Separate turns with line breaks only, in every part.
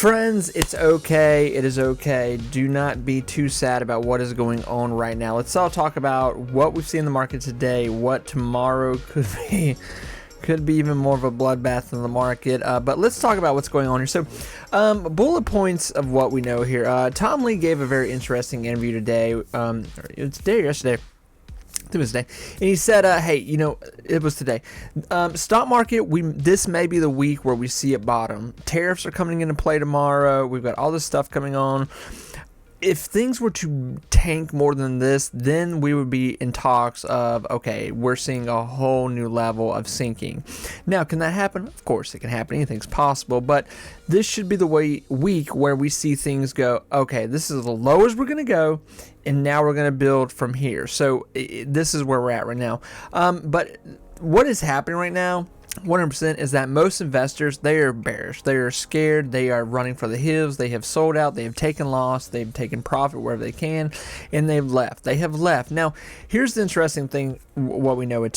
Friends, it's okay. It is okay. Do not be too sad about what is going on right now. Let's all talk about what we've seen in the market today, what tomorrow could be even more of a bloodbath in the market. But let's talk about what's going on here. So, bullet points of what we know here. Tom Lee gave a very interesting interview today. It's today or yesterday. Tuesday, and he said, hey, it was today. Stock market, this may be the week where we see it bottom. Tariffs are coming into play tomorrow. We've got all this stuff coming on. If things were to tank more than this, then we would be in talks of, okay, we're seeing a whole new level of sinking. Now, can that happen? Of course, it can happen. Anything's possible. But this should be the week where we see things go, okay, this is the lowest we're going to go, and now we're going to build from here. So this is where we're at right now. But what is happening right now, 100%, is that most investors, they are bearish. They are scared. They are running for the hills. They have sold out. They have taken loss. They've taken profit wherever they can, and they've left. They have left. Now, here's the interesting thing, what we know,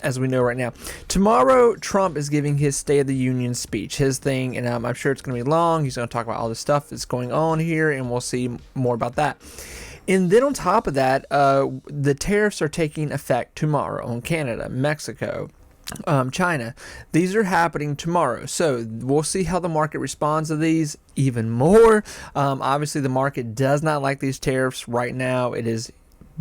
as we know right now. Tomorrow, Trump is giving his State of the Union speech, his thing, and I'm sure it's going to be long. He's going to talk about all the stuff that's going on here, and we'll see more about that. And then on top of that, the tariffs are taking effect tomorrow on Canada, Mexico, China. These are happening tomorrow. So we'll see how the market responds to these even more. Obviously, the market does not like these tariffs right now. It is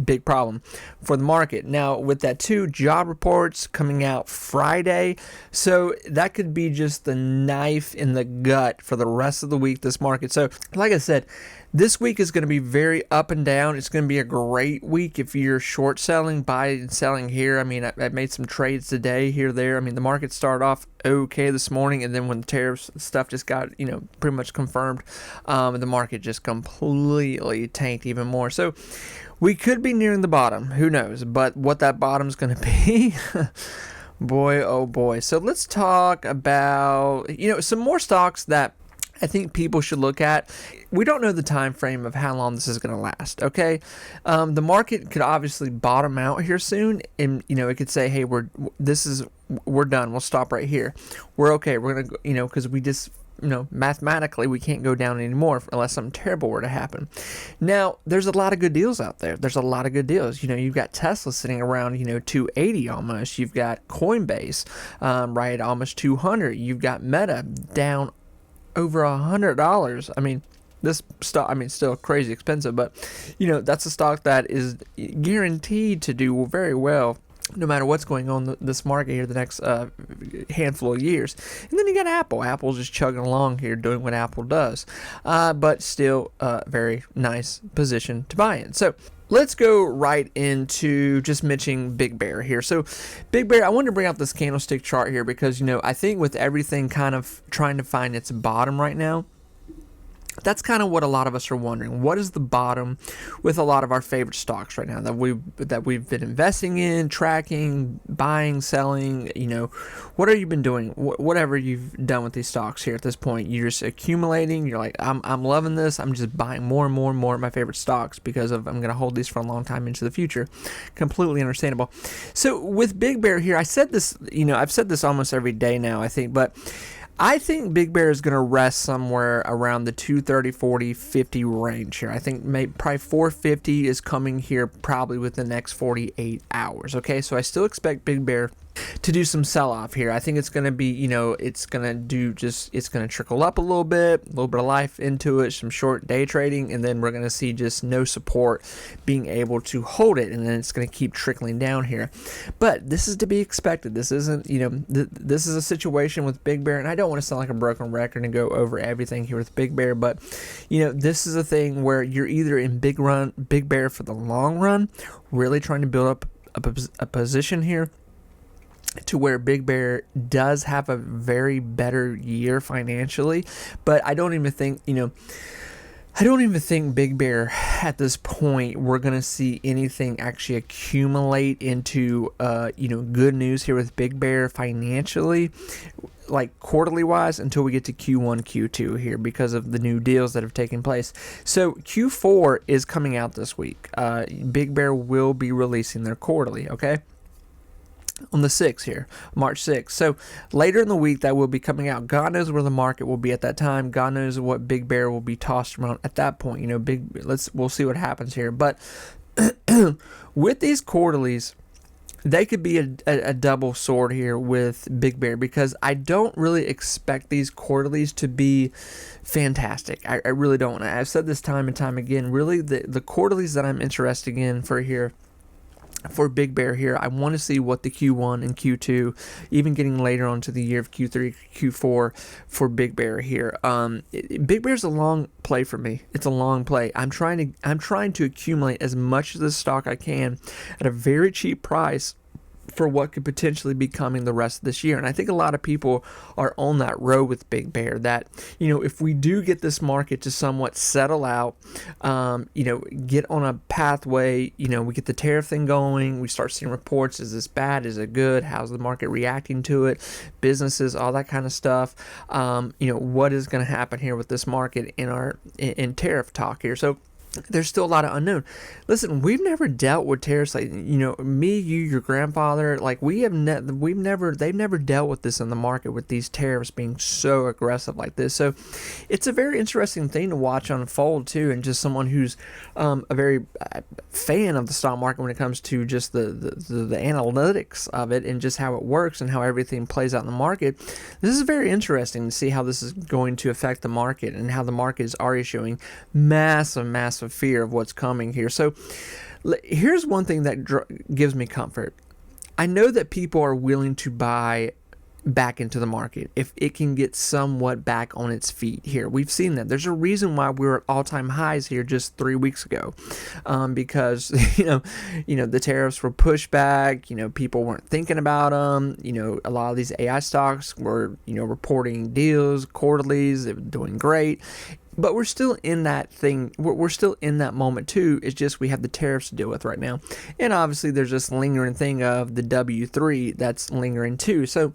big problem for the market. Now, with that too, job reports coming out Friday. So that could be just the knife in the gut for the rest of the week, this market. So like I said, this week is going to be very up and down. It's going to be a great week if you're short selling, buying and selling here. I mean, I made some trades today, here, there. I mean, the market started off okay this morning, and then when the tariffs stuff just got, pretty much confirmed, the market just completely tanked even more. So we could be nearing the bottom. Who knows? But what that bottom is going to be, boy, oh boy. So let's talk about, some more stocks that I think people should look at. We don't know the time frame of how long this is going to last, okay? The market could obviously bottom out here soon, and it could say, hey, we're done. We'll stop right here. We're okay. We're going to, because we just, mathematically we can't go down anymore unless something terrible were to happen. Now, there's a lot of good deals out there. There's a lot of good deals. You've got Tesla sitting around, 280 almost. You've got Coinbase, right, almost 200. You've got Meta down over $100. I mean, this stock, still crazy expensive, but that's a stock that is guaranteed to do very well no matter what's going on this market here the next handful of years. And then you got Apple. Apple's just chugging along here doing what Apple does, but still a very nice position to buy in. So let's go right into just mentioning Big Bear here. So Big Bear, I wanted to bring out this candlestick chart here because, I think with everything kind of trying to find its bottom right now, that's kind of what a lot of us are wondering. What is the bottom with a lot of our favorite stocks right now that we've been investing in, tracking, buying, selling? What have you been doing? Whatever you've done with these stocks here at this point, you're just accumulating. You're like, I'm loving this. I'm just buying more and more and more of my favorite stocks because I'm going to hold these for a long time into the future. Completely understandable. So with Big Bear here, I said this. I've said this almost every day now, I think, but I think Big Bear is going to rest somewhere around the 230, 40, 50 range here. I think probably 450 is coming here probably within the next 48 hours. Okay, so I still expect Big Bear to do some sell-off here. I think it's going to be, it's going to trickle up a little bit of life into it, some short day trading, and then we're going to see just no support being able to hold it, and then it's going to keep trickling down here. But this is to be expected. This isn't, this is a situation with Big Bear, and I don't want to sound like a broken record and go over everything here with Big Bear, but, this is a thing where you're either in Big Bear for the long run, really trying to build up a position here, to where Big Bear does have a very better year financially, but I don't even think, Big Bear at this point we're going to see anything actually accumulate into, good news here with Big Bear financially, like quarterly wise, until we get to Q1, Q2 here because of the new deals that have taken place. So Q4 is coming out this week. Big Bear will be releasing their quarterly, okay? on the 6th here, March 6th. So later in the week that will be coming out. God knows where the market will be at that time. God knows what Big Bear will be tossed around at that point. You know, we'll see what happens here. But with these quarterlies, they could be a double sword here with Big Bear, because I don't really expect these quarterlies to be fantastic. I really don't. I've said this time and time again. Really, the quarterlies that I'm interested in for Big Bear here, I want to see what the Q1 and Q2, even getting later on to the year of Q3, Q4 for Big Bear here. Big Bear's a long play for me. It's a long play. I'm trying to accumulate as much of this stock I can at a very cheap price for what could potentially be coming the rest of this year. And I think a lot of people are on that road with Big Bear, that, you know, if we do get this market to somewhat settle out, you know, get on a pathway, you know, we get the tariff thing going, we start seeing reports, is this bad, is it good, how's the market reacting to it, businesses, all that kind of stuff, you know, what is going to happen here with this market in tariff talk here. So there's still a lot of unknown. Listen, we've never dealt with tariffs like, you know, me, you, your grandfather, like they've never dealt with this in the market, with these tariffs being so aggressive like this. So it's a very interesting thing to watch unfold too, and just someone who's a very fan of the stock market when it comes to just the analytics of it and just how it works and how everything plays out in the market. This is very interesting to see how this is going to affect the market, and how the market is already showing massive fear of what's coming here. So here's one thing that gives me comfort. I know that people are willing to buy back into the market if it can get somewhat back on its feet here. We've seen that. There's a reason why we're at all-time highs here just 3 weeks ago, because you know the tariffs were pushed back. You know, people weren't thinking about them. You know, a lot of these AI stocks were, you know, reporting deals, quarterlies, they were doing great. But we're still in that thing. We're still in that moment too. It's just we have the tariffs to deal with right now. And obviously there's this lingering thing of the W3 that's lingering too. So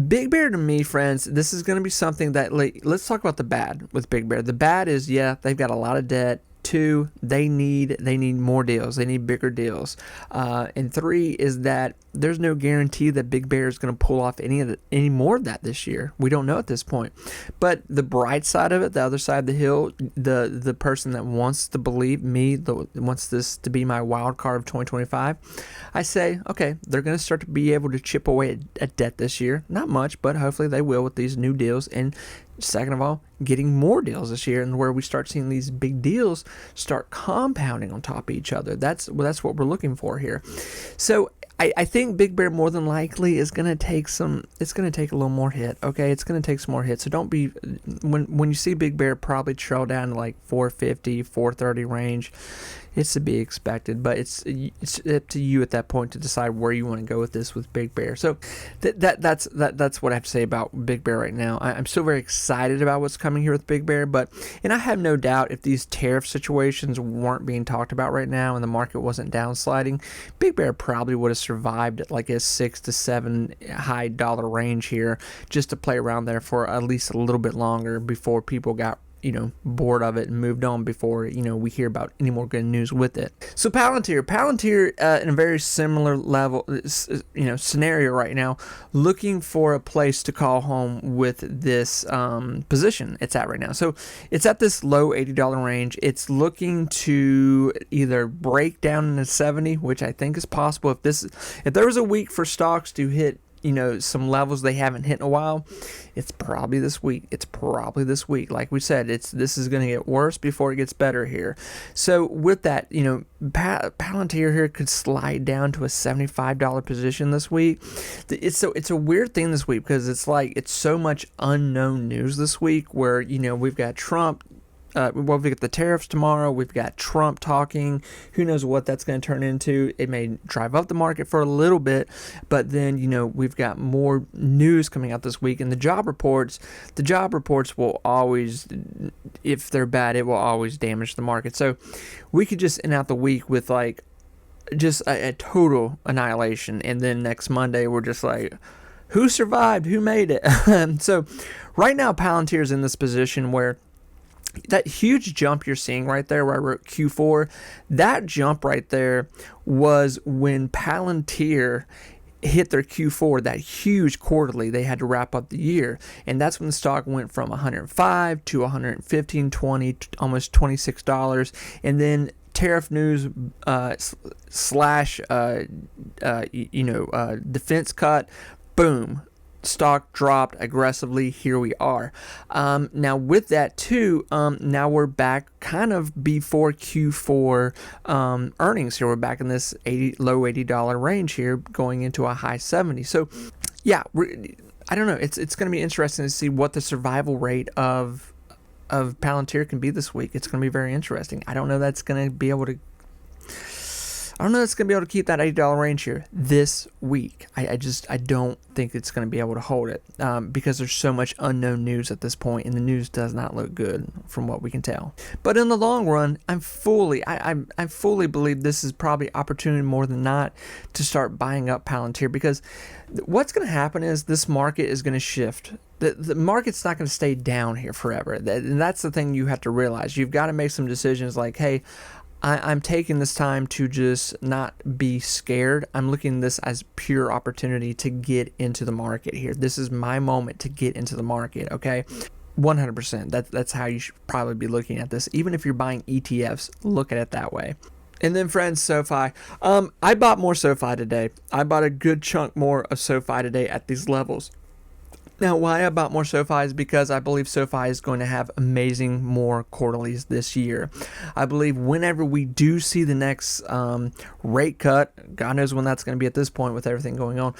Big Bear, to me, friends, this is going to be something that, like, let's talk about the bad with Big Bear. The bad is, yeah, they've got a lot of debt. 2, they need more deals. They need bigger deals. And 3 is that there's no guarantee that Big Bear is going to pull off any more of that this year. We don't know at this point. But the bright side of it, the other side of the hill, the person that wants to believe me, wants this to be my wild card of 2025, I say, okay, they're going to start to be able to chip away at debt this year. Not much, but hopefully they will with these new deals. And second of all, getting more deals this year, and where we start seeing these big deals start compounding on top of each other. That's what we're looking for here. So I think Big Bear more than likely is going to take it's going to take a little more hit. Okay, it's going to take some more hits. So don't be, when you see Big Bear probably trail down to like 450, 430 range, it's to be expected, but it's up to you at that point to decide where you want to go with this with Big Bear. So that's what I have to say about Big Bear right now. I'm still very excited about what's coming here with Big Bear, and I have no doubt if these tariff situations weren't being talked about right now and the market wasn't downsliding, Big Bear probably would have survived at like a 6 to 7 high dollar range here, just to play around there for at least a little bit longer before people got, you know, bored of it and moved on before, you know, we hear about any more good news with it. So Palantir in a very similar level, you know, scenario right now, looking for a place to call home with this position it's at right now. So it's at this low $80 range. It's looking to either break down into 70, which I think is possible. If there was a week for stocks to hit, you know, some levels they haven't hit in a while, it's probably this week. Like we said, this is going to get worse before it gets better here. So with that, you know, Palantir here could slide down to a $75 position this week. It's a weird thing this week, because it's so much unknown news this week, where, you know, we've got Trump. We've got the tariffs tomorrow. We've got Trump talking. Who knows what that's going to turn into? It may drive up the market for a little bit, but then, you know, we've got more news coming out this week. And the job reports will always, if they're bad, it will always damage the market. So we could just end out the week with like just a total annihilation. And then next Monday, we're just like, who survived? Who made it? So right now, Palantir is in this position where that huge jump you're seeing right there, where I wrote Q4, that jump right there was when Palantir hit their Q4, that huge quarterly they had to wrap up the year, and that's when the stock went from 105 to 115, 20, almost $26, and then tariff news slash defense cut, boom, stock dropped aggressively. Here we are. Now with that too, now we're back kind of before Q4 earnings here. We're back in this low $80 range here, going into a high 70. So yeah, I don't know. It's going to be interesting to see what the survival rate of Palantir can be this week. It's going to be very interesting. I don't know that's going to be able to keep that $80 range here this week. I don't think it's going to be able to hold it because there's so much unknown news at this point, and the news does not look good from what we can tell. But in the long run, I fully believe this is probably opportunity more than not to start buying up Palantir, because what's going to happen is this market is going to shift. The market's not going to stay down here forever, and that's the thing you have to realize. You've got to make some decisions like, hey, I'm taking this time to just not be scared. I'm looking at this as pure opportunity to get into the market here. This is my moment to get into the market, okay? 100%. That's how you should probably be looking at this. Even if you're buying ETFs, look at it that way. And then, friends, SoFi. I bought more SoFi today. I bought a good chunk more of SoFi today at these levels. Now, why I bought more SoFi is because I believe SoFi is going to have amazing more quarterlies this year. I believe whenever we do see the next rate cut, God knows when that's going to be at this point with everything going on,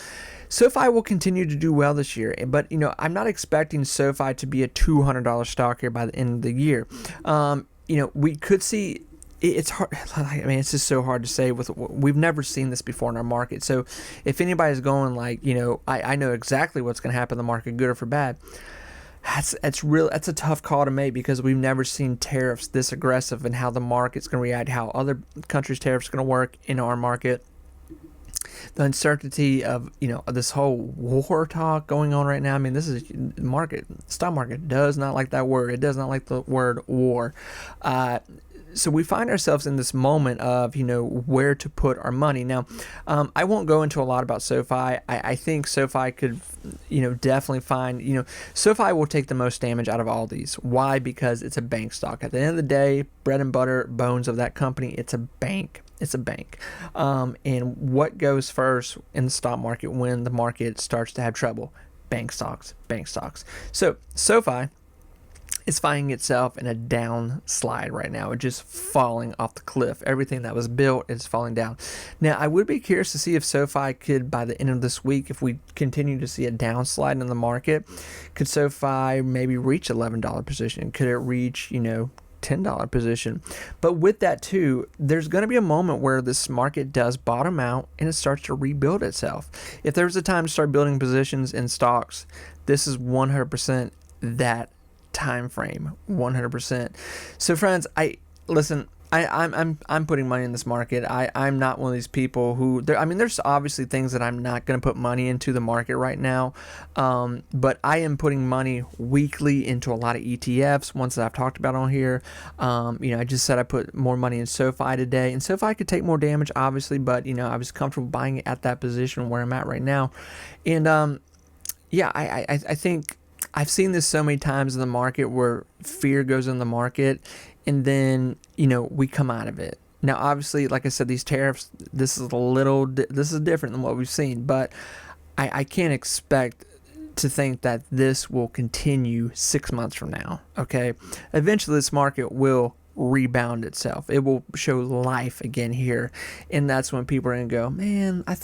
SoFi will continue to do well this year. But, I'm not expecting SoFi to be a $200 stock here by the end of the year. We could see... It's hard. I mean, it's just so hard to say. We've never seen this before in our market. So, if anybody's going like, I know exactly what's going to happen in the market, good or for bad. That's a tough call to make, because we've never seen tariffs this aggressive and how the market's going to react, how other countries' tariffs are going to work in our market. The uncertainty of this whole war talk going on right now. I mean, this is stock market does not like that word. It does not like the word war. So we find ourselves in this moment of, where to put our money. Now, I won't go into a lot about SoFi. I think SoFi could, definitely find, SoFi will take the most damage out of all these. Why? Because it's a bank stock. At the end of the day, bread and butter, bones of that company, it's a bank. It's a bank. And what goes first in the stock market when the market starts to have trouble? Bank stocks. So SoFi is finding itself in a down slide right now. It's just falling off the cliff. Everything that was built is falling down. Now, I would be curious to see if SoFi could, by the end of this week, if we continue to see a downslide in the market, could SoFi maybe reach $11 position? Could it reach, $10 position? But with that too, there's going to be a moment where this market does bottom out and it starts to rebuild itself. If there's a time to start building positions in stocks, this is 100% that time frame. 100%. So friends, I'm putting money in this market. I'm not one of these people who there's obviously things that I'm not going to put money into the market right now, but I am putting money weekly into a lot of ETFs, ones that I've talked about on here. I just said I put more money in SoFi today, and SoFi could take more damage obviously, but I was comfortable buying it at that position where I'm at right now. And I think I've seen this so many times in the market where fear goes in the market, and then, we come out of it. Now, obviously, like I said, these tariffs, this is different than what we've seen, but I can't expect to think that this will continue 6 months from now, okay? Eventually, this market will rebound itself. It will show life again here, and that's when people are gonna go, man, I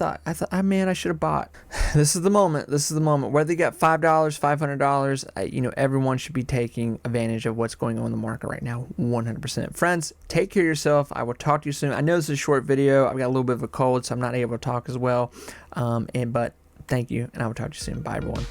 should have bought. This is the moment. Whether you got $5, $500, everyone should be taking advantage of what's going on in the market right now. 100%. Friends, take care of yourself. I will talk to you soon. I know this is a short video. I've got a little bit of a cold, so I'm not able to talk as well. But thank you, and I will talk to you soon. Bye, everyone.